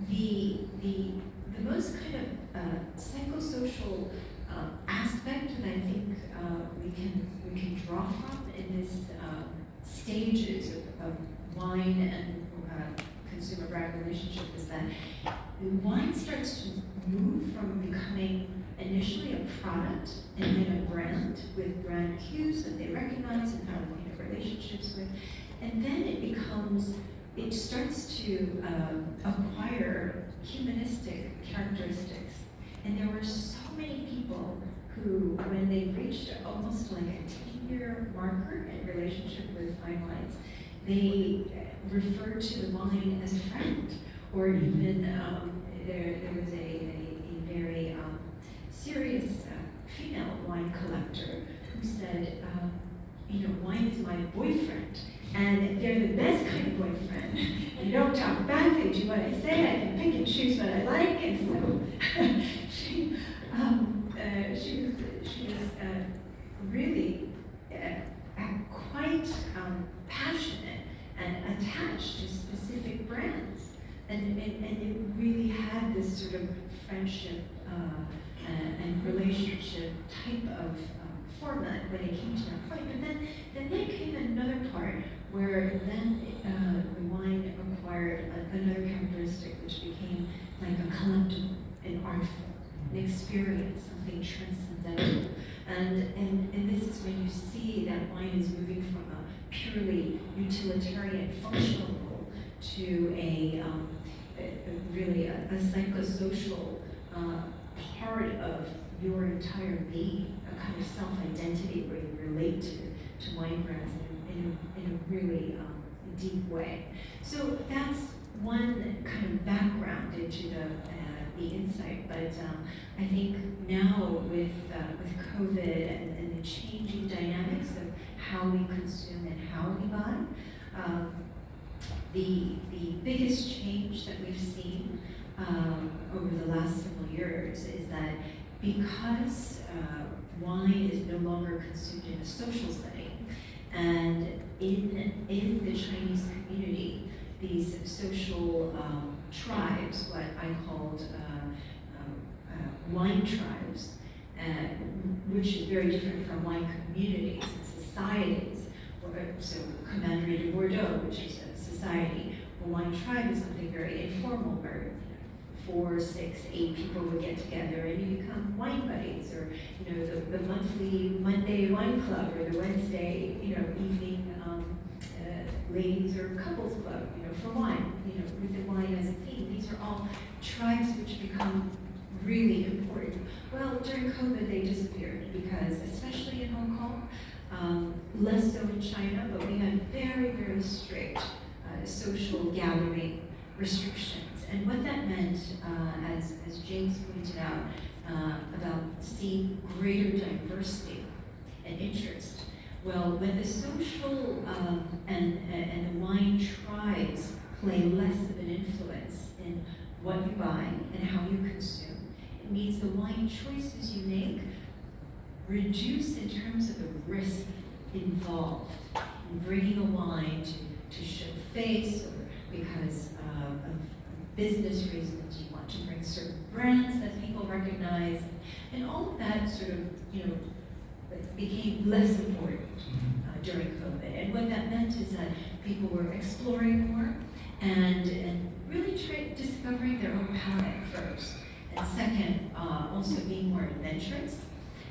the most kind of psychosocial aspect that I think we can draw from in this stages of wine and consumer brand relationship is that wine starts to move from becoming initially a product and then a brand with brand cues that they recognize and how they have relationships with, and then it starts to acquire humanistic characteristics. And there were so many people who, when they reached almost like a 10-year marker in relationship with fine wines, they referred to the wine as a friend, or even there was a very serious female wine collector who said, wine is my boyfriend, and they're the best kind of boyfriend. You don't talk back, they do what I say, I can pick and choose what I like, and so she was really quite passionate and attached to specific brands, and it really had this sort of friendship and relationship type of format when it came to that point. But then there came another part where then the wine acquired another characteristic, which became like a collectible, an art form, an experience, something transcendental. And this is when you see that wine is moving from a purely utilitarian functional role to a really a psychosocial part of your entire being, a kind of self-identity where you relate to wine brands in a really deep way. So that's one kind of background into the insight. But I think now with COVID and the changing dynamics of how we consume and how we buy, the biggest change that we've seen over the last several years is that because wine is no longer consumed in a social setting, and in the Chinese community, these social tribes, what I called wine tribes, which is very different from wine communities and societies. So Commandery de Bordeaux, which is a society, a wine tribe is something very informal, where 4, 6, 8 people would get together and you become wine buddies, or the monthly Monday wine club, or the Wednesday evening ladies or couples club for wine, with the wine as a theme. These are all tribes which become really important. Well, during COVID they disappeared because, especially in Hong Kong, less so in China, but we had very, very strict social gathering restrictions. And what that meant, as James pointed out, about seeing greater diversity and interest. Well, when the social and the wine tribes play less of an influence in what you buy and how you consume, it means the wine choices you make reduce in terms of the risk involved in bringing a wine to show face, or because of business reasons you want to bring certain brands that people recognize, and all of that sort of became less important during COVID. And what that meant is that people were exploring more and really discovering their own palate first, and second, also being more adventurous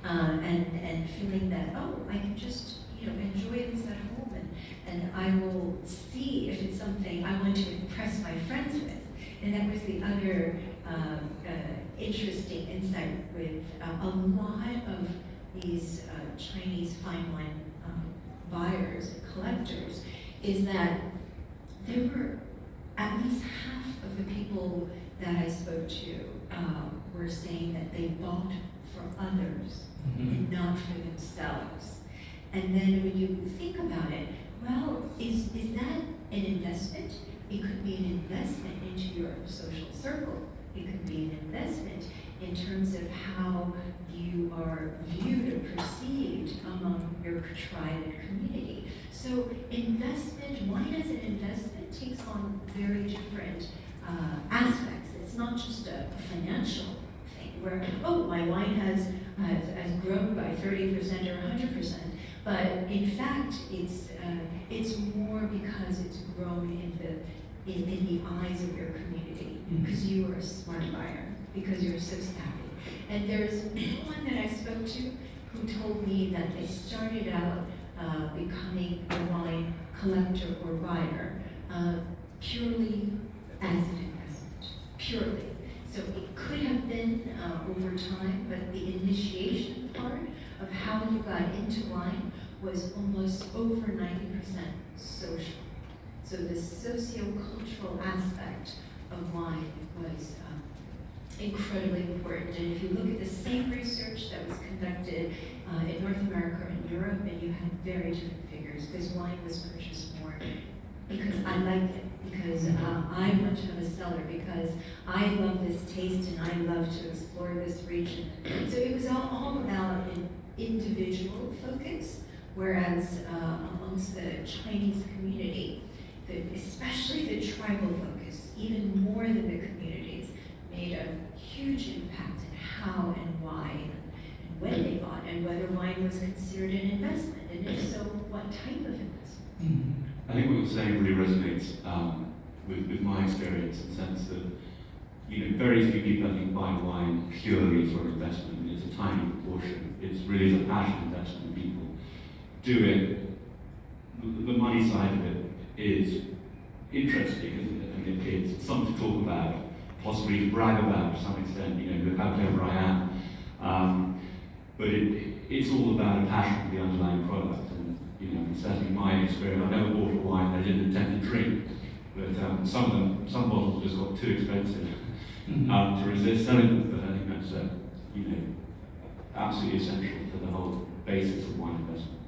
and feeling that, I can just enjoy this at home, and I will see if it's something I want to impress my friends with. And that was the other interesting insight with a lot of these Chinese fine wine buyers and collectors, is that there were at least half of the people that I spoke to were saying that they bought for others and not for themselves. And then when you think about it, well, is that an investment? It could be an investment into your social circle. It could be an investment in terms of how you are viewed or perceived among your tribe and community. So investment, wine as an investment, takes on very different aspects it's not just a financial thing where, oh, my wine has grown by 30% or 100%, but in fact, it's more because it's grown in the eyes of your community, because you are a smart buyer, because you're so savvy. And there's one that I spoke to who told me that they started out becoming a wine collector or buyer purely as an investment, purely. So it could have been over time, but the initiation part of how you got into wine was almost over 90% social. So the socio-cultural aspect of wine was incredibly important. And if you look at the same research that was conducted in North America and Europe, and you had very different figures, because wine was purchased more because I liked it, because I want to have a cellar, because I love this taste and I love to explore this region. So it was all about an individual focus, whereas amongst the Chinese community, especially the tribal focus, even more than the communities, made a huge impact in how and why and when they bought, and whether wine was considered an investment, and if so, what type of investment. I think what you're saying really resonates with my experience, in the sense that very few people, I think, buy wine purely for investment. It's a tiny proportion. It's really a passion investment. People do it. The money side of it is interesting, isn't it? I mean, it's something to talk about, possibly to brag about to some extent. Look how clever I am. But it's all about a passion for the underlying product. And certainly in my experience, I never bought a wine I didn't intend to drink. But some bottles just got too expensive to resist selling them. But I think that's absolutely essential to the whole basis of wine investment.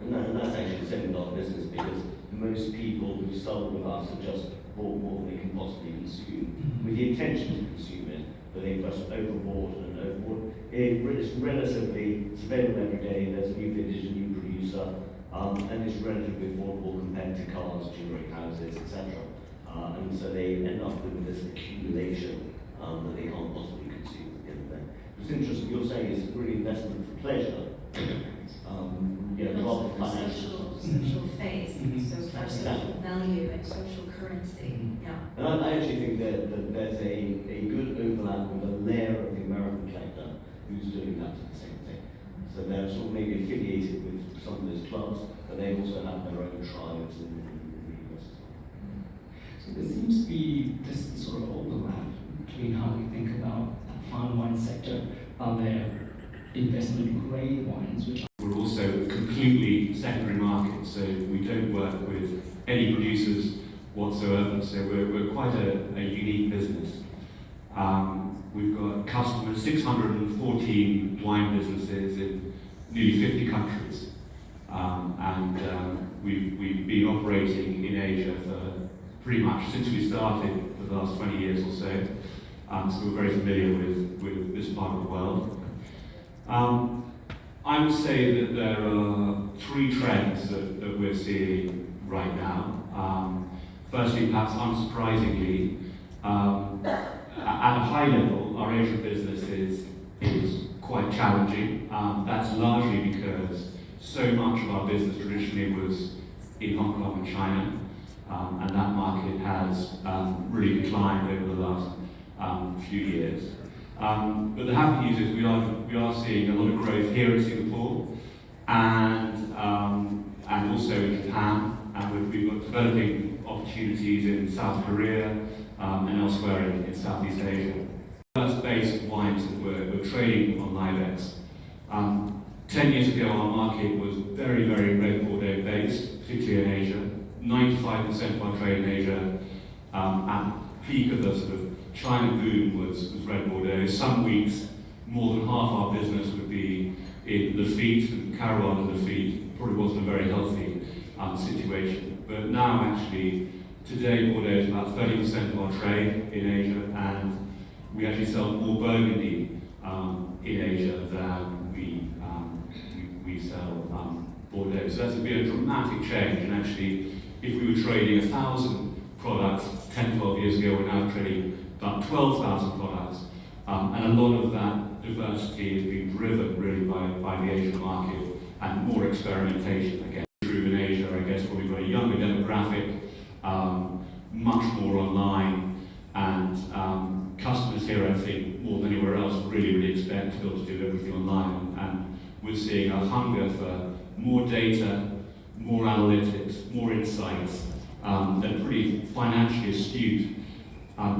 And that's actually saving our business, because most people who sell with us have just bought more than they can possibly consume, with the intention to consume it, but they've just overbought and overbought. It's relatively, it's available every day, there's a new vintage, a new producer, and it's relatively affordable compared to cars, jewelry, houses, etc. And so they end up with this accumulation that they can't possibly consume at the end of the day. It's interesting, you're saying it's really investment for pleasure. Also for social face, so for social value and social currency. Yeah. And I actually think that there's a good overlap with a layer of the American collector who's doing that for the same thing. So they're sort of maybe affiliated with some of those clubs, but they also have their own tribes in the US as well. So there seems to be this sort of overlap between how we think about the fine wine sector and their investment grade wines, which we're also completely secondary market, so we don't work with any producers whatsoever. So we're quite a unique business. We've got customers, 614 wine businesses in nearly 50 countries, and we've been operating in Asia for pretty much since we started for the last 20 years or so. So we're very familiar with this part of the world. I would say that there are three trends that we're seeing right now. Firstly, perhaps unsurprisingly, at a high level, our Asian business is quite challenging. That's largely because so much of our business traditionally was in Hong Kong and China, and that market has really declined over the last few years. But the happy news is we are seeing a lot of growth here in Singapore and also in Japan, and we've got developing opportunities in South Korea and elsewhere in Southeast Asia. First base of wines that we're trading on Livex. 10 years ago, our market was very, very red Bordeaux based, particularly in Asia. 95% of our trade in Asia, at the peak of the sort of China boom was red Bordeaux. Some weeks, more than half our business would be in Lafite and Caron and Lafite. Probably wasn't a very healthy situation. But now, actually, today Bordeaux is about 30% of our trade in Asia, and we actually sell more Burgundy in Asia than we sell Bordeaux. So that's been a dramatic change. And actually, if we were trading 1,000 products 10, 12 years ago, we're now trading about 12,000 products, and a lot of that diversity has been driven really by the Asian market and more experimentation. Again, true in Asia, I guess, where we've got a younger demographic, much more online, and customers here, I think, more than anywhere else, really expect to be able to do everything online, and we're seeing a hunger for more data, more analytics, more insights. They're pretty financially astute,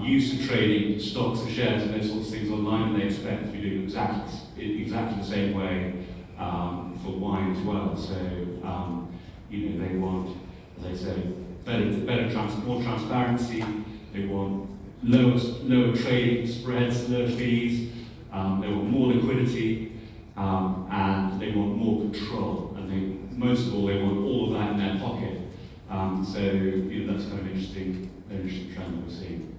used to trading stocks and shares and those sorts of things online, and they expect to be doing exactly the same way for wine as well. So, they want, as I say, more transparency. They want lower trading spreads, lower fees. They want more liquidity, and they want more control. And most of all, they want all of that in their pocket. So that's kind of an interesting trend that we're seeing.